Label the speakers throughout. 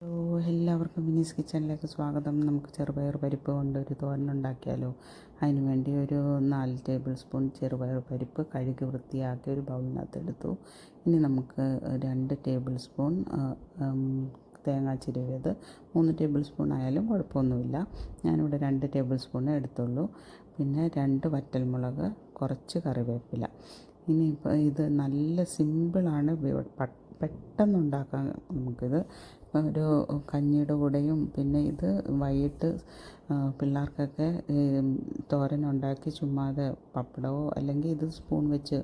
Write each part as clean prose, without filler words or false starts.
Speaker 1: Hello, എല്ലാവർക്കും മിനീസ് കിച്ചണിലേക്ക് സ്വാഗതം. നമുക്ക് ചെറുപയർ പരിപ്പ് കൊണ്ട് ഒരു തോരൻ ഉണ്ടാക്കിയാലോ. അതിന് വേണ്ടി ഒരു 4 ടേബിൾ സ്പൂൺ ചെറുപയർ പരിപ്പ് കഴുകി വൃത്തിയാക്കി ഒരു ബൗളിനകത്ത് എടുത്തു. ഇനി നമുക്ക് 2 ടേബിൾ സ്പൂൺ തേങ്ങ ചിരവിയത്, 3 ടേബിൾ സ്പൂൺ ആയാലും കുഴപ്പമൊന്നുമില്ല. ഞാനിവിടെ 2 ടേബിൾ സ്പൂണേ എടുത്തുള്ളൂ. പിന്നെ 2 വറ്റൽമുളക്, കുറച്ച് കറിവേപ്പില. ഇനിയിപ്പോൾ ഇത് നല്ല സിമ്പിളാണ്, പെട്ടെന്നുണ്ടാക്കാം. നമുക്കിത് ഒരു കഞ്ഞിയുടെ കൂടെയും പിന്നെ ഇത് വൈകിട്ട് പിള്ളേർക്കൊക്കെ തോരനുണ്ടാക്കി ചുമ്മാതെ പപ്പടമോ അല്ലെങ്കിൽ ഇത് സ്പൂൺ വെച്ച്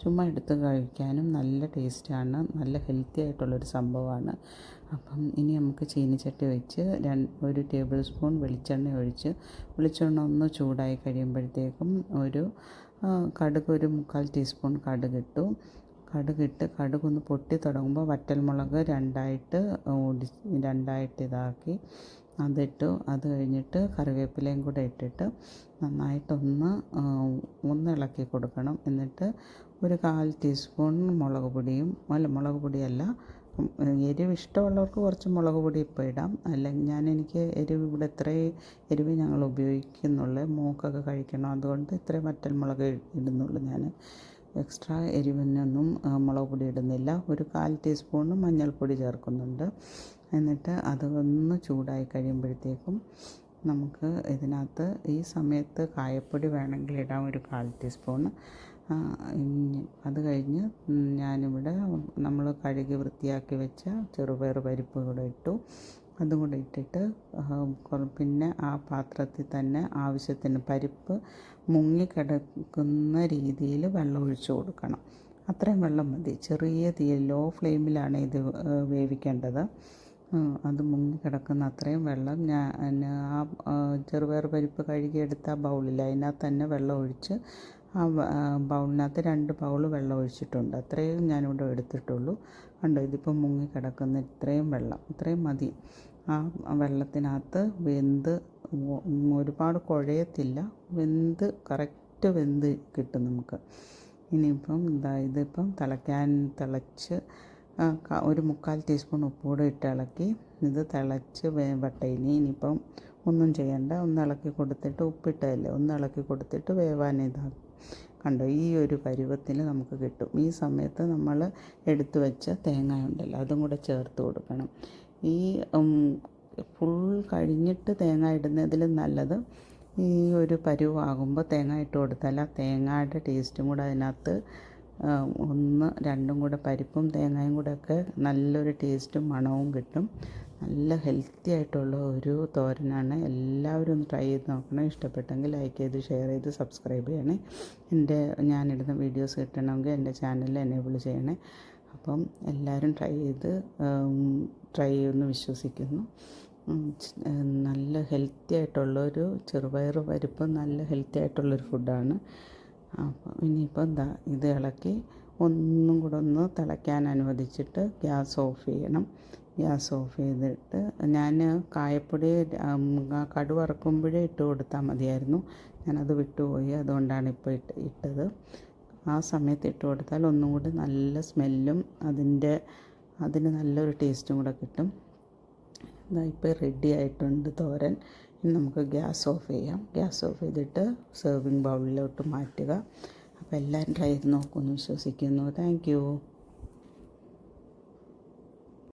Speaker 1: ചുമ്മാ എടുത്ത് കഴിക്കാനും നല്ല ടേസ്റ്റാണ്. നല്ല ഹെൽത്തി ആയിട്ടുള്ളൊരു സംഭവമാണ്. അപ്പം ഇനി നമുക്ക് ചീനിച്ചട്ടി വെച്ച് 1 ടേബിൾ സ്പൂൺ വെളിച്ചെണ്ണ ഒഴിച്ച് വെളിച്ചെണ്ണ ഒന്ന് ചൂടായി കഴിയുമ്പോഴത്തേക്കും കടുക് ഒരു 1/4 ടീസ്പൂൺ കടുകിട്ടു. കടുകൊന്ന് പൊട്ടി തുടങ്ങുമ്പോൾ വറ്റൽമുളക് രണ്ടായിട്ട് ഇതാക്കി അതിട്ടു. അത് കഴിഞ്ഞിട്ട് കറിവേപ്പിലയും കൂടെ ഇട്ടിട്ട് നന്നായിട്ടൊന്ന് ഇളക്കി കൊടുക്കണം. എന്നിട്ട് ഒരു 1/4 ടീസ്പൂൺ മുളക് പൊടിയല്ല, എരിവ് ഇഷ്ടമുള്ളവർക്ക് കുറച്ച് മുളക് പൊടി ഇപ്പോൾ ഇടാം. അല്ലെങ്കിൽ എനിക്ക് എരിവ് ഇവിടെ ഇത്രയും എരിവ് ഞങ്ങൾ ഉപയോഗിക്കുന്നുള്ളൂ. മോൾക്കൊക്കെ കഴിക്കണം, അതുകൊണ്ട് ഇത്രയും വറ്റൽമുളക് ഇടുന്നുള്ളൂ. ഞാൻ എക്സ്ട്രാ എരിവിനൊന്നും മുളക് പൊടി ഇടുന്നില്ല. ഒരു 1/4 ടീസ്പൂൺ മഞ്ഞൾപ്പൊടി ചേർക്കുന്നുണ്ട്. എന്നിട്ട് അതൊന്ന് ചൂടായി കഴിയുമ്പോഴത്തേക്കും നമുക്ക് ഇതിനകത്ത് ഈ സമയത്ത് കായപ്പൊടി വേണമെങ്കിൽ ഇടാം, ഒരു 1/4 ടീസ്പൂൺ. അത് കഴിഞ്ഞ് ഞാനിവിടെ നമ്മൾ കഴുകി വൃത്തിയാക്കി വെച്ച ചെറുപയർ പരിപ്പ് കൂടെ ഇട്ടു. അതും കൂടെ ഇട്ടിട്ട് പിന്നെ ആ പാത്രത്തിൽ തന്നെ ആവശ്യത്തിന് പരിപ്പ് മുങ്ങിക്കിടക്കുന്ന രീതിയിൽ വെള്ളം ഒഴിച്ചു കൊടുക്കണം. അത്രയും വെള്ളം മതി. ചെറിയ തീയിൽ ലോ ഫ്ലെയിമിലാണ് ഇത് വേവിക്കേണ്ടത്. അത് മുങ്ങിക്കിടക്കുന്ന അത്രയും വെള്ളം ഞാൻ ചെറുപയർ പരിപ്പ് കഴുകിയെടുത്ത ആ ബൗളിൽ അതിനകത്ത് തന്നെ വെള്ളം ഒഴിച്ച് ബൗളിനകത്ത് 2 ബൗൾ വെള്ളം ഒഴിച്ചിട്ടുണ്ട്. അത്രയും ഞാനിവിടെ എടുത്തിട്ടുള്ളൂ. കണ്ടോ, ഇതിപ്പം മുങ്ങിക്കിടക്കുന്ന ഇത്രയും മതി. ആ വെള്ളത്തിനകത്ത് വെന്ത് ഒരുപാട് കുഴയത്തില്ല, കറക്റ്റ് വെന്ത് കിട്ടും നമുക്ക്. ഇനിയിപ്പം ഇതിപ്പം തിളച്ച് ഒരു 1/4 ടീസ്പൂൺ ഉപ്പുകൂടെ ഇട്ട് ഇളക്കി ഇത് തിളച്ച് വേവട്ടെ. ഇനിയിപ്പം ഒന്നും ചെയ്യണ്ട, ഒന്ന് ഇളക്കി കൊടുത്തിട്ട് ഉപ്പിട്ടതല്ലേ, ഒന്ന് ഇളക്കി കൊടുത്തിട്ട് വേവാനിതാകും. കണ്ടോ, ഈ ഒരു പരുവത്തിൽ നമുക്ക് കിട്ടും. ഈ സമയത്ത് നമ്മൾ എടുത്തു വെച്ച തേങ്ങ ഉണ്ടല്ലോ, അതും കൂടെ ചേർത്ത് കൊടുക്കണം. ഈ ഫുൾ കഴിഞ്ഞിട്ട് തേങ്ങ ഇടുന്നതിലും നല്ലത് ഈ ഒരു പരുവാകുമ്പോൾ തേങ്ങ ഇട്ട് കൊടുത്താൽ ആ തേങ്ങയുടെ ടേസ്റ്റും കൂടെ അതിനകത്ത് രണ്ടും കൂടെ പരിപ്പും തേങ്ങയും കൂടെ ഒക്കെ നല്ലൊരു ടേസ്റ്റും മണവും കിട്ടും. നല്ല ഹെൽത്തി ആയിട്ടുള്ള ഒരു തോരനാണ്. എല്ലാവരും ഒന്ന് ട്രൈ ചെയ്ത് നോക്കണം. ഇഷ്ടപ്പെട്ടെങ്കിൽ ലൈക്ക് ചെയ്ത് ഷെയർ ചെയ്ത് സബ്സ്ക്രൈബ് ചെയ്യണേ. ഞാനിടുന്ന വീഡിയോസ് കിട്ടണമെങ്കിൽ എൻ്റെ ചാനൽ എനേബിൾ ചെയ്യണേ. അപ്പം എല്ലാവരും ട്രൈ ചെയ്യുമെന്ന് വിശ്വസിക്കുന്നു. നല്ല ഹെൽത്തി ആയിട്ടുള്ളൊരു ചെറുപയർ പരിപ്പ് നല്ല ഹെൽത്തി ആയിട്ടുള്ളൊരു ഫുഡാണ്. അപ്പോൾ ഇനിയിപ്പോൾ ഇത് ഇളക്കി ഒന്നും കൂടെ ഒന്ന് തിളയ്ക്കാൻ അനുവദിച്ചിട്ട് ഗ്യാസ് ഓഫ് ചെയ്യണം. ഗ്യാസ് ഓഫ് ചെയ്തിട്ട് ഞാൻ കായപ്പൊടി കടുക് വറക്കുമ്പോഴേ ഇട്ട് കൊടുത്താൽ മതിയായിരുന്നു. ഞാനത് വിട്ടുപോയി, അതുകൊണ്ടാണ് ഇപ്പോൾ ഇട്ടത്. ആ സമയത്ത് ഇട്ട് കൊടുത്താൽ ഒന്നും കൂടി നല്ല സ്മെല്ലും അതിന് നല്ലൊരു ടേസ്റ്റും കൂടെ കിട്ടും. ഇപ്പോൾ റെഡി ആയിട്ടുണ്ട് തോരൻ. ഇനി നമുക്ക് ഗ്യാസ് ഓഫ് ചെയ്യാം. ഗ്യാസ് ഓഫ് ചെയ്തിട്ട് സെർവിങ് ബൗളിലോട്ട് മാറ്റുക. അപ്പോൾ എല്ലാവരും ട്രൈ ചെയ്ത് നോക്കുമെന്ന് വിശ്വസിക്കുന്നു. Thank you.